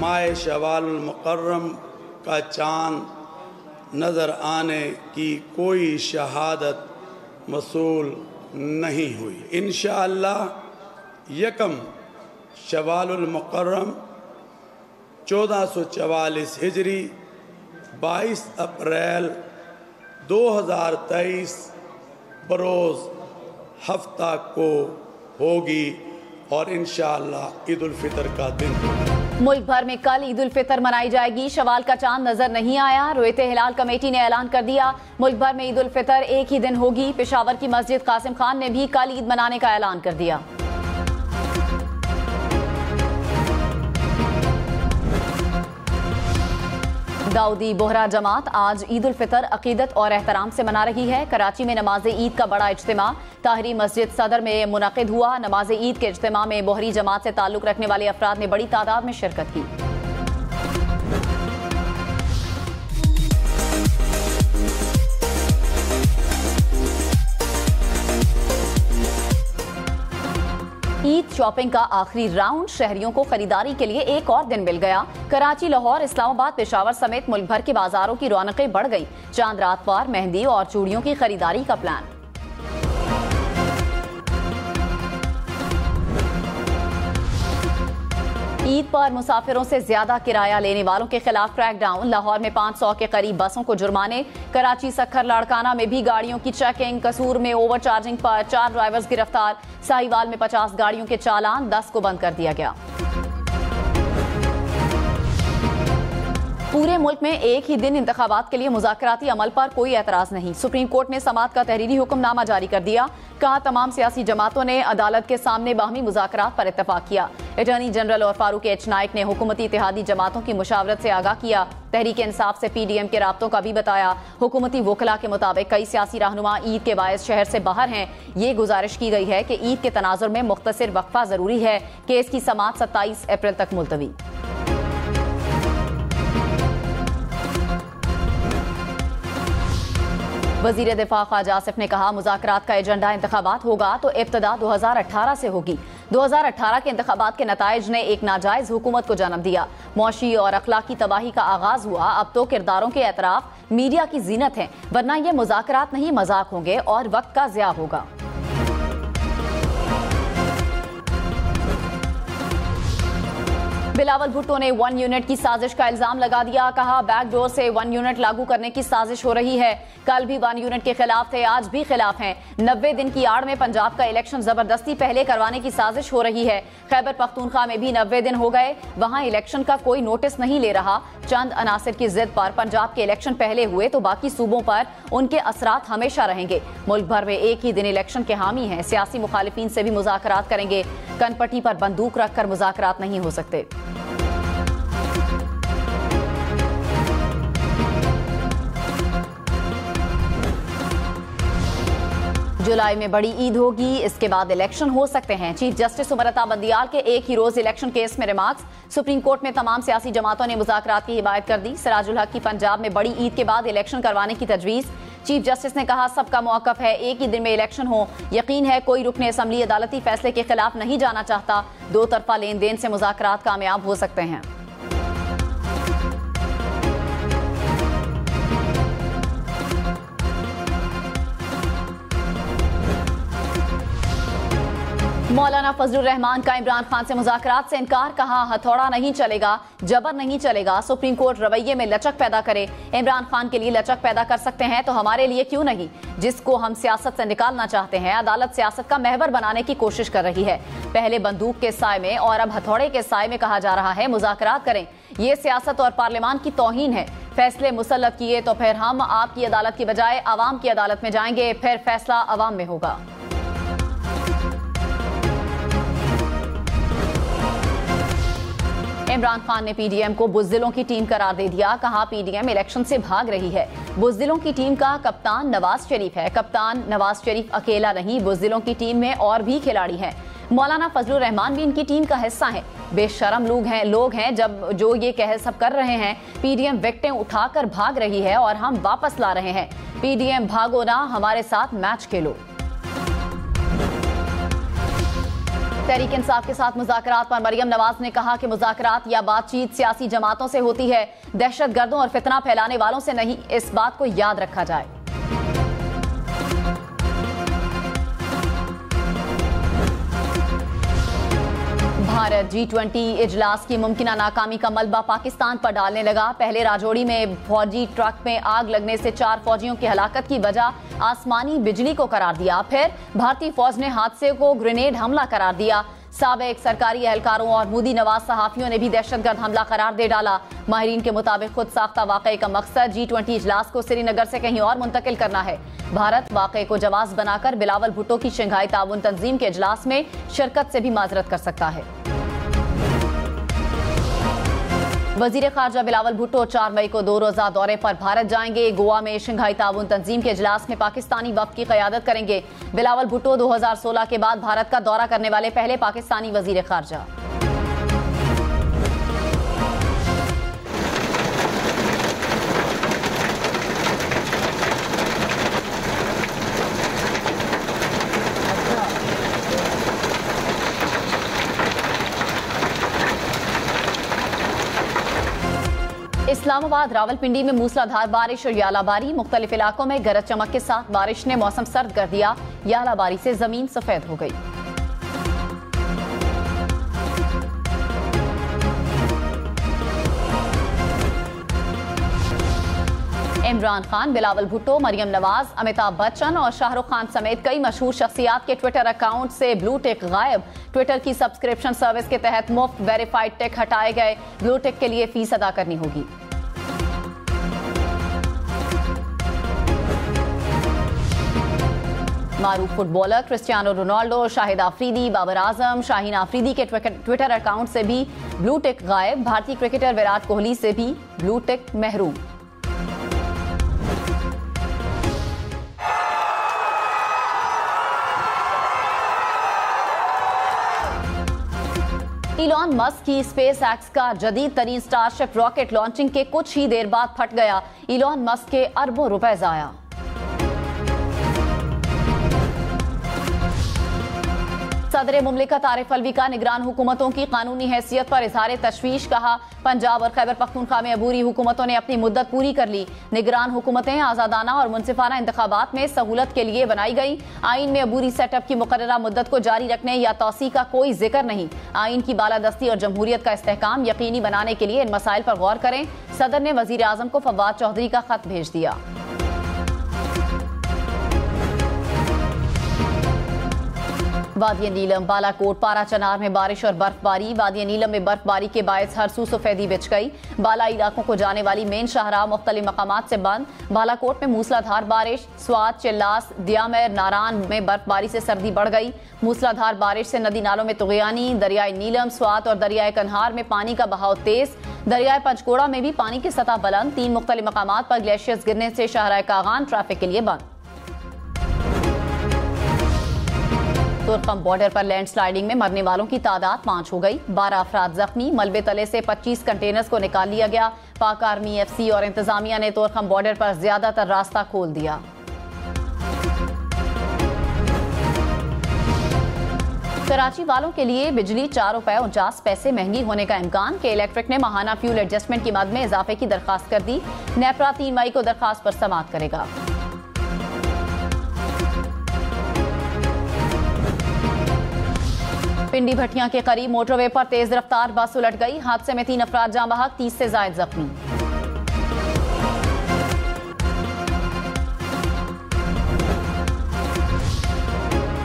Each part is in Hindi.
माह शवालुल मुकर्रम का चाँद नज़र आने की कोई शहादत मसूल नहीं हुई। इंशाअल्लाह यकम शवालुल मुकर्रम 1444 हिजरी 22 अप्रैल 2023 बरोज़ हफ्ता को होगी और इंशाअल्लाह ईद उल फितर का दिन होगा। मुल्क भर में कल ईद उल फितर मनाई जाएगी। शवाल का चांद नजर नहीं आया। रोयते हिलाल कमेटी ने ऐलान कर दिया मुल्क भर में ईद उल फितर एक ही दिन होगी। पेशावर की मस्जिद कासिम खान ने भी कल ईद मनाने का ऐलान कर दिया। दाऊदी बोहरा जमात आज ईद उल फितर अकीदत और एहतराम से मना रही है। कराची में नमाज ईद का बड़ा इज्तिमा ताहरी मस्जिद सदर में मुनक़िद हुआ। नमाज ईद के इज्तिमा में बोहरी जमात से ताल्लुक रखने वाले अफराद ने बड़ी तादाद में शिरकत की। ईद शॉपिंग का आखिरी राउंड, शहरियों को खरीदारी के लिए एक और दिन मिल गया। कराची, लाहौर, इस्लामाबाद, पेशावर समेत मुल्क भर के बाजारों की रौनकें बढ़ गईं। चांद रात पर मेहंदी और चूड़ियों की खरीदारी का प्लान। ईद पर मुसाफिरों से ज्यादा किराया लेने वालों के खिलाफ क्रैकडाउन। लाहौर में 500 के करीब बसों को जुर्माने। कराची, सक्खर, लाड़काना में भी गाड़ियों की चेकिंग। कसूर में ओवरचार्जिंग पर 4 ड्राइवर्स गिरफ्तार। साहिवाल में 50 गाड़ियों के चालान, 10 को बंद कर दिया गया। पूरे मुल्क में एक ही दिन इंतखाबात के लिए मुज़ाकराती अमल पर कोई एतराज नहीं। सुप्रीम कोर्ट ने समाअत का तहरीरी हुक्मनामा जारी कर दिया। कहा तमाम सियासी जमातों ने अदालत के सामने बाहमी मुज़ाकरात पर इत्तफाक किया। अटॉर्नी जनरल और फारूक एच नाइक ने हुकूमती इत्तेहादी जमातों की मुशावरत से आगाह किया। तहरीक इंसाफ से PDM के राब्तों का भी बताया। हुकूमती वकला के मुताबिक कई सियासी रहनुमा ईद के बायस शहर से बाहर हैं। ये गुजारिश की गई है कि ईद के तनाजुर में मुख्तसर वक्फा जरूरी है। केस की समाअत 27 अप्रैल तक मुलतवी। वजीर दिफा ख्वाजा आसिफ ने कहा मुज़ाकरात का एजेंडा इंतखाबात होगा तो इब्तदा 2018 से होगी। 2018 के इंतखाबात के नताइज ने एक नाजायज हुकूमत को जन्म दिया। मौशी और अखलाकी तबाही का आगाज हुआ। अब तो किरदारों के एतराफ मीडिया की जीनत है, वरना ये मुज़ाकरात नहीं मजाक होंगे और वक्त का ज़िया होगा। बिलावल भुट्टो ने 1 यूनिट की साजिश का इल्जाम लगा दिया। कहा बैकडोर से 1 यूनिट लागू करने की साजिश हो रही है। कल भी 1 यूनिट के खिलाफ थे, आज भी खिलाफ हैं। 90 दिन की आड़ में पंजाब का इलेक्शन जबरदस्ती पहले करवाने की साजिश हो रही है। खैबर पख्तूनख्वा में भी 90 दिन हो गए, वहां इलेक्शन का कोई नोटिस नहीं ले रहा। चंद अनासिर की जिद पर पंजाब के इलेक्शन पहले हुए तो बाकी सूबों पर उनके असरात हमेशा रहेंगे। मुल्क भर में एक ही दिन इलेक्शन के हामी हैं। सियासी मुखालिफिन से भी मुज़ाकरात करेंगे। कनपट्टी पर बंदूक रखकर मुज़ाकरात नहीं हो सकते। जुलाई में बड़ी ईद होगी, इसके बाद इलेक्शन हो सकते हैं। चीफ जस्टिस उमरता बंदियाल के एक ही रोज इलेक्शन केस में रिमार्क्स। सुप्रीम कोर्ट में तमाम सियासी जमातों ने मुज़ाकरात की हिमायत कर दी। सिराजुल हक की पंजाब में बड़ी ईद के बाद इलेक्शन करवाने की तजवीज़। चीफ जस्टिस ने कहा सबका मौक़िफ़ है एक ही दिन में इलेक्शन हो। यकीन है कोई रुकने असम्बली अदालती फैसले के खिलाफ नहीं जाना चाहता। 2 तरफा लेन देन से मुज़ाकरात कामयाब हो सकते हैं। मौलाना फजलुर रहमान का इमरान खान से मुज़ाकरात से इनकार। कहा हथौड़ा नहीं चलेगा, जबर नहीं चलेगा। सुप्रीम कोर्ट रवैये में लचक पैदा करे। इमरान खान के लिए लचक पैदा कर सकते हैं तो हमारे लिए क्यों नहीं, जिसको हम सियासत से निकालना चाहते हैं। अदालत सियासत का महवर बनाने की कोशिश कर रही है। पहले बंदूक के साए में और अब हथौड़े के साए में कहा जा रहा है मुज़ाकरात करें। ये सियासत और पार्लियामान की तौहीन है। फैसले मुसल्लत किए तो फिर हम आपकी अदालत की बजाय अवाम की अदालत में जाएंगे, फिर फैसला अवाम में होगा। इमरान खान ने PDM को बुज़दिलों की टीम करार दे दिया। कहा PDM इलेक्शन से भाग रही है। बुज़दिलों की टीम का कप्तान नवाज शरीफ है। कप्तान नवाज शरीफ अकेला नहीं, बुज़दिलों की टीम में और भी खिलाड़ी हैं। मौलाना फजलुर रहमान भी इनकी टीम का हिस्सा है। बेशरम लोग हैं जब जो ये कह सब कर रहे हैं। PDM विकेटें उठाकर भाग रही है और हम वापस ला रहे हैं। PDM भागो ना, हमारे साथ मैच खेलो। तहरीक इंसाफ के साथ मुज़ाकरात पर मरियम नवाज ने कहा कि मुज़ाकरात या बातचीत सियासी जमातों से होती है, दहशत गर्दों और फितना फैलाने वालों से नहीं। इस बात को याद रखा जाए। भारत G20 इजलास की मुमकिना नाकामी का मलबा पाकिस्तान पर डालने लगा। पहले राजौरी में फौजी ट्रक में आग लगने से 4 फौजियों की हलाकत की वजह आसमानी बिजली को करार दिया। फिर भारतीय फौज ने हादसे को ग्रेनेड हमला करार दिया। साबिक सरकारी एहलकारों और मोदी नवाज सहाफियों ने भी दहशतगर्द हमला करार दे डाला। माहिरीन के मुताबिक खुद साख्ता वाक़े का मकसद G20 इजलास को श्रीनगर से कहीं और मुंतकिल करना है। भारत वाक़े को जवाब बनाकर बिलावल भुट्टो की शंघाई ताउन तंजीम के इजलास में शिरकत से भी माजरत कर सकता है। वजीर खारजा बिलावल भुट्टो 4 मई को 2 रोजा दौरे पर भारत जाएंगे। गोवा में शंघाई ताउन तंजीम के इजलास में पाकिस्तानी वफ्द की क़यादत करेंगे। बिलावल भुट्टो 2016 के बाद भारत का दौरा करने वाले पहले पाकिस्तानी वजीर खारजा। इस्लामाबाद रावलपिंडी में मूसलाधार बारिश और यालाबारी। मुख्तलिफ इलाकों में गरज चमक के साथ बारिश ने मौसम सर्द कर दिया। यालाबारी से जमीन सफेद हो गई। इमरान खान, बिलावल भुट्टो, मरियम नवाज, अमिताभ बच्चन और शाहरुख खान समेत कई मशहूर शख्सियात के ट्विटर अकाउंट से ब्लू टिक गायब। ट्विटर की सब्सक्रिप्शन सर्विस के तहत मुफ्त वेरीफाइड टिक हटाए गए। ब्लू टिक के लिए फीस अदा करनी होगी। मारूफ footballer Cristiano Ronaldo, Shahid Afridi, Babar Azam, Shaheen Afridi के ट्विटर अकाउंट से भी ब्लू टिक गायब। भारतीय क्रिकेटर विराट कोहली से भी ब्लू टिक महरूम। इलॉन मस्क की स्पेस एक्स का जदीद तरीन स्टारशिप रॉकेट लॉन्चिंग के कुछ ही देर बाद फट गया। इलॉन मस्क के अरबों रुपए जाया। सदर मुमलिकत आरिफ अलवी का निगरान हुकूमतों की कानूनी हैसियत पर इजहार तशवीश। कहा, पंजाब और खैबर पख्तूनख्वा में अबूरी हुकूमतों ने अपनी मुद्दत पूरी कर ली। निगरान हुकूमतें आज़ादाना और मुनसिफाना इंतखाबात में सहूलत के लिए बनाई गई। आइन में अबूरी सेटअप की मुकर्ररा मुद्दत को जारी रखने या तौसी का कोई जिक्र नहीं। आइन की बालादस्ती और जमहूरियत का इस्तेहकाम यकीनी बनाने के लिए इन मसाइल पर गौर करें। सदर ने वजीर आजम को फवाद चौधरी का खत भेज दिया। वादिया नीलम, बालाकोट, पारा चनार में बारिश और बर्फबारी। वादिया नीलम में बर्फबारी के बायस हर सू सफेदी बिछ गई। बाला इलाकों को जाने वाली मेन शाहराह मुख्तलिफ मकामात से बंद। बालाकोट में मूसलाधार बारिश। स्वात, चिल्लास, दियामेर, नारान में बर्फबारी से सर्दी बढ़ गई। मूसलाधार बारिश से नदी नालों में तुग़यानी। दरियाए नीलम, स्वात और दरियाए कन्हार में पानी का बहाव तेज। दरियाए पंचकोड़ा में भी पानी की सतह बुलंद। 3 मुख्तलिफ मकामात पर ग्लेशियर्स गिरने से शाहराह कागान ट्रैफिक के लिए बंद। तुर्कम बॉर्डर पर लैंडस्लाइडिंग में मरने वालों की तादाद 5 हो गई। 12 अफराद जख्मी। मलबे तले से 25 कंटेनर्स को निकाल लिया गया। पाक आर्मी, FC और इंतजामिया ने तुर्कम बॉर्डर पर ज्यादातर रास्ता खोल दिया। कराची वालों के लिए बिजली 4 रुपए 49 पैसे महंगी होने का इम्कान। के इलेक्ट्रिक ने माहाना फ्यूल एडजस्टमेंट की मद में इजाफे की दरखास्त कर दी। नेपरा 3 मई को दरखास्त पर समाअत करेगा। पिंडी भटिया के करीब मोटरवे पर तेज रफ्तार बस उलट गई। हादसे में 3 अफराद जाँ बहक, 30 से ज्यादा जख्मी।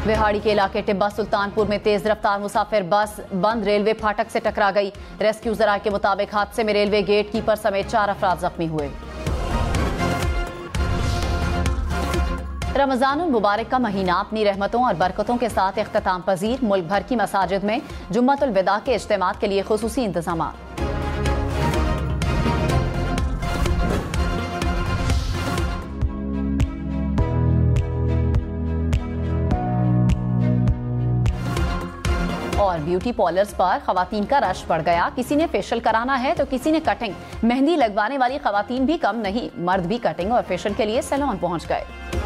विहाड़ी के इलाके टिब्बा सुल्तानपुर में तेज रफ्तार मुसाफिर बस बंद रेलवे फाटक से टकरा गई। रेस्क्यू जराये के मुताबिक हादसे में रेलवे गेट कीपर समेत 4 अफराद जख्मी हुए। रमजानुल मुबारक का महीना अपनी रहमतों और बरकतों के साथ इख्तिताम पजीर। मुल्क भर की मसाजिद में जुम्मतुल विदा के इज्तिमात के लिए खुसूसी इंतजामात। और ब्यूटी पार्लर्स पर खवातीन का रश बढ़ गया। किसी ने फेशियल कराना है तो किसी ने कटिंग। मेहंदी लगवाने वाली खवातीन भी कम नहीं, मर्द भी कटिंग और फेशियल के लिए सैलून पहुंच गए।